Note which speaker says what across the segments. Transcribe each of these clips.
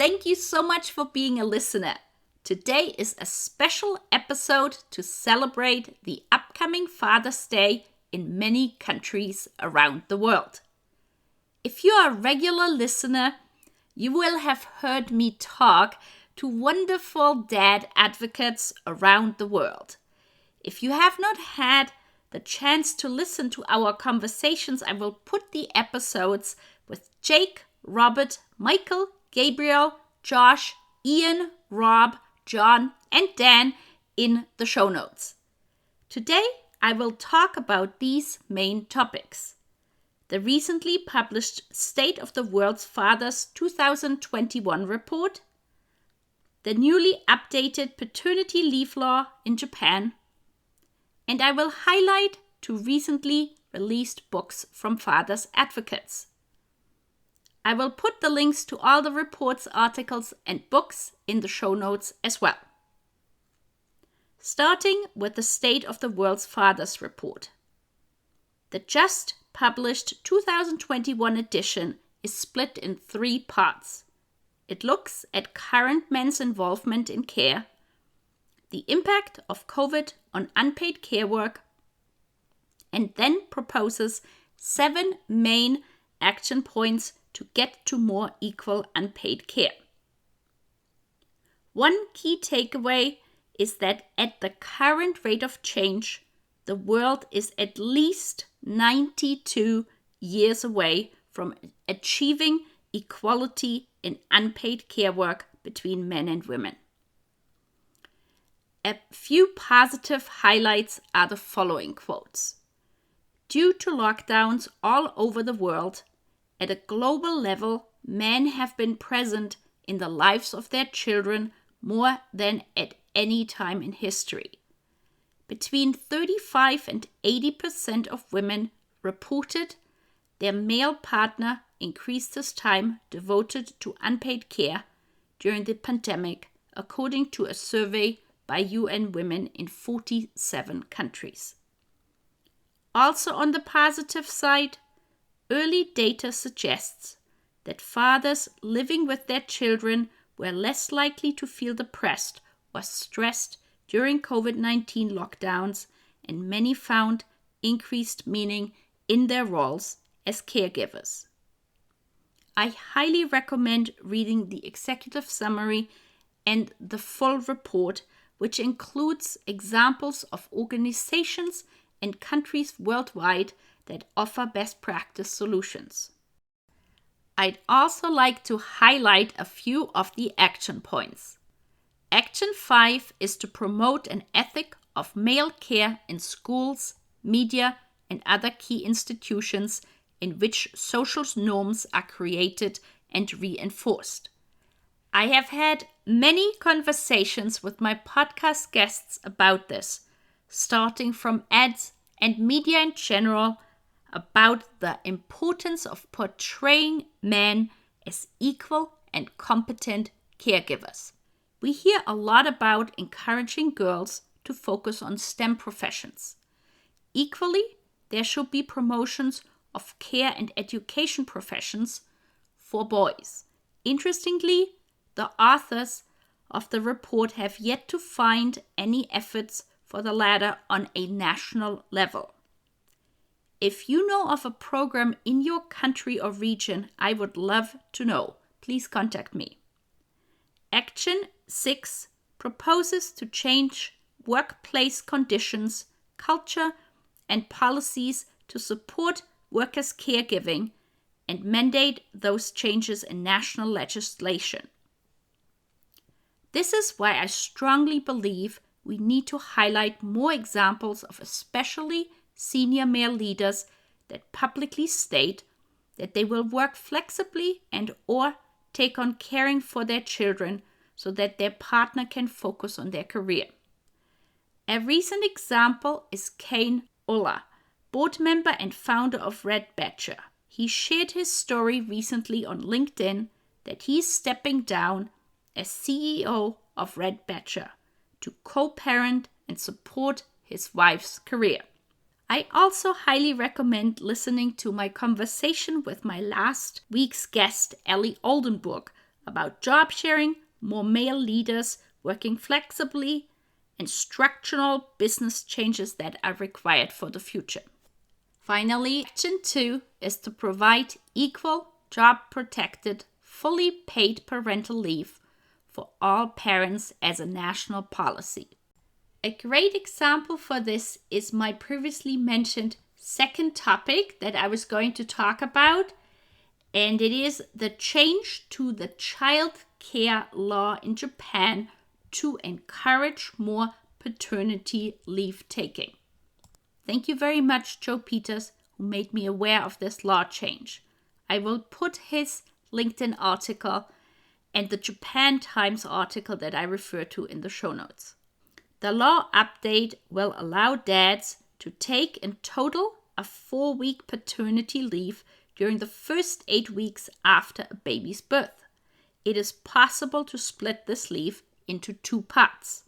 Speaker 1: Thank you so much for being a listener. Today is a special episode to celebrate the upcoming Father's Day in many countries around the world. If you are a regular listener, you will have heard me talk to wonderful dad advocates around the world. If you have not had the chance to listen to our conversations, I will put the episodes with Jake, Robert, Michael, Gabriel, Josh, Ian, Rob, John, and Dan in the show notes. Today, I will talk about these main topics. The recently published State of the World's Fathers 2021 report, the newly updated paternity leave law in Japan, and I will highlight 2 recently released books from fathers advocates. I will put the links to all the reports, articles, and books in the show notes as well. Starting with the State of the World's Fathers report. The just published 2021 edition is split in 3 parts. It looks at current men's involvement in care, the impact of COVID on unpaid care work, and then proposes 7 main action points to get to more equal unpaid care. One key takeaway is that at the current rate of change, the world is at least 92 years away from achieving equality in unpaid care work between men and women. A few positive highlights are the following quotes. Due to lockdowns all over the world, at a global level, men have been present in the lives of their children more than at any time in history. Between 35 and 80% of women reported their male partner increased his time devoted to unpaid care during the pandemic, according to a survey by UN Women in 47 countries. Also on the positive side, early data suggests that fathers living with their children were less likely to feel depressed or stressed during COVID-19 lockdowns, and many found increased meaning in their roles as caregivers. I highly recommend reading the executive summary and the full report, which includes examples of organizations and countries worldwide that offer best practice solutions. I'd also like to highlight a few of the action points. Action 5 is to promote an ethic of male care in schools, media, and other key institutions in which social norms are created and reinforced. I have had many conversations with my podcast guests about this, starting from ads and media in general, about the importance of portraying men as equal and competent caregivers. We hear a lot about encouraging girls to focus on STEM professions. Equally, there should be promotions of care and education professions for boys. Interestingly, the authors of the report have yet to find any efforts for the latter on a national level. If you know of a program in your country or region, I would love to know. Please contact me. Action 6 proposes to change workplace conditions, culture, and policies to support workers' caregiving and mandate those changes in national legislation. This is why I strongly believe we need to highlight more examples of especially senior male leaders that publicly state that they will work flexibly and or take on caring for their children so that their partner can focus on their career. A recent example is Karin Tischler, board member and founder of Red Badger. He shared his story recently on LinkedIn that he is stepping down as CEO of Red Badger to co-parent and support his wife's career. I also highly recommend listening to my conversation with my last week's guest, Ellie Oldenburg, about job sharing, more male leaders working flexibly, and structural business changes that are required for the future. Finally, action 2 is to provide equal, job-protected, fully paid parental leave for all parents as a national policy. A great example for this is my previously mentioned second topic that I was going to talk about, and it is the change to the child care law in Japan to encourage more paternity leave taking. Thank you very much, Joe Peters, who made me aware of this law change. I will put his LinkedIn article and the Japan Times article that I refer to in the show notes. The law update will allow dads to take in total a 4-week paternity leave during the first 8 weeks after a baby's birth. It is possible to split this leave into 2 parts.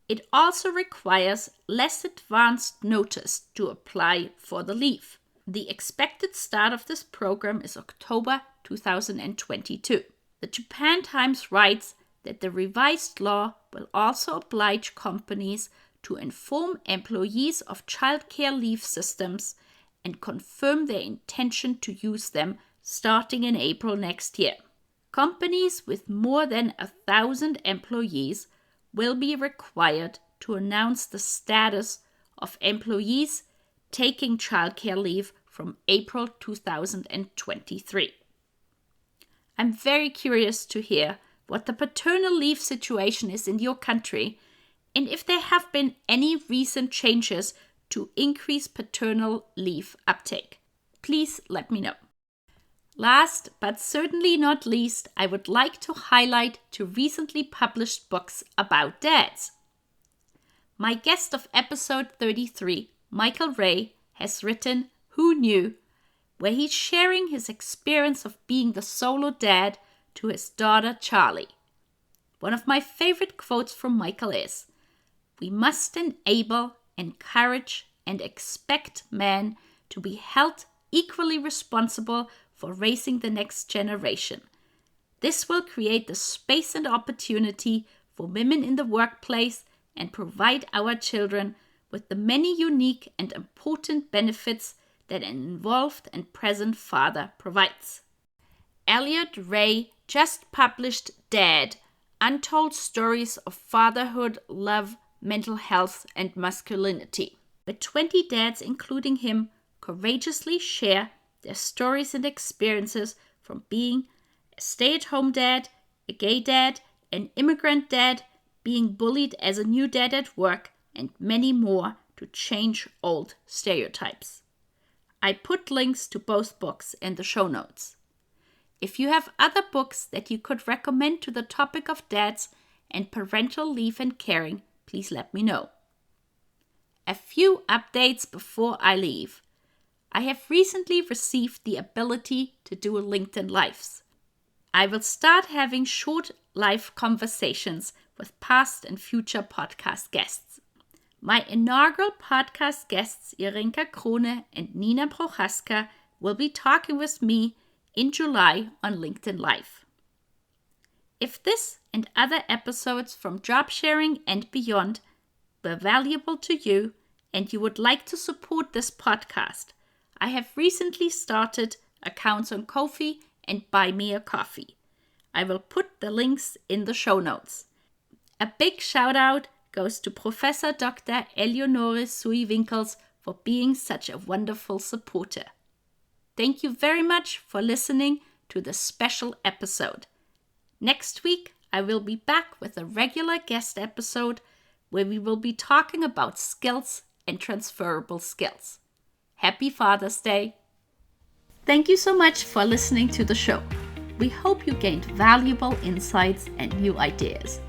Speaker 1: It also requires less advanced notice to apply for the leave. The expected start of this program is October 2022. The Japan Times writes that the revised law will also oblige companies to inform employees of childcare leave systems and confirm their intention to use them starting in April next year. Companies with more than 1,000 employees will be required to announce the status of employees taking childcare leave from April 2023. I'm very curious to hear what the paternal leave situation is in your country and if there have been any recent changes to increase paternal leave uptake. Please let me know. Last but certainly not least, I would like to highlight 2 recently published books about dads. My guest of episode 33, Michael Ray, has written Who Knew?, where he's sharing his experience of being the solo dad to his daughter Charlie. One of my favorite quotes from Michael is, "We must enable, encourage, and expect men to be held equally responsible for raising the next generation. This will create the space and opportunity for women in the workplace and provide our children with the many unique and important benefits that an involved and present father provides." Elliot Ray just published Dad, Untold Stories of Fatherhood, Love, Mental Health, and Masculinity, where 20 dads, including him, courageously share their stories and experiences from being a stay-at-home dad, a gay dad, an immigrant dad, being bullied as a new dad at work, and many more to change old stereotypes. I put links to both books in the show notes. If you have other books that you could recommend to the topic of dads and parental leave and caring, please let me know. A few updates before I leave. I have recently received the ability to do a LinkedIn Lives. I will start having short live conversations with past and future podcast guests. My inaugural podcast guests, Irenka Krone and Nina Prochaska, will be talking with me in July on LinkedIn Live. If this and other episodes from Job Sharing and Beyond were valuable to you and you would like to support this podcast, I have recently started accounts on Kofi and Buy Me a Coffee. I will put the links in the show notes. A big shout out goes to Professor Dr. Eleonore Sui-Winkels for being such a wonderful supporter. Thank you very much for listening to this special episode. Next week, I will be back with a regular guest episode where we will be talking about skills and transferable skills. Happy Father's Day! Thank you so much for listening to the show. We hope you gained valuable insights and new ideas.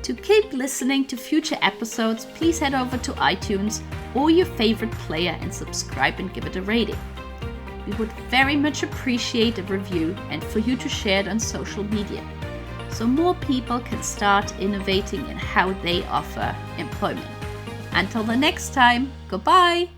Speaker 1: To keep listening to future episodes, please head over to iTunes or your favorite player and subscribe and give it a rating. We would very much appreciate a review and for you to share it on social media, so more people can start innovating in how they offer employment. Until the next time, goodbye!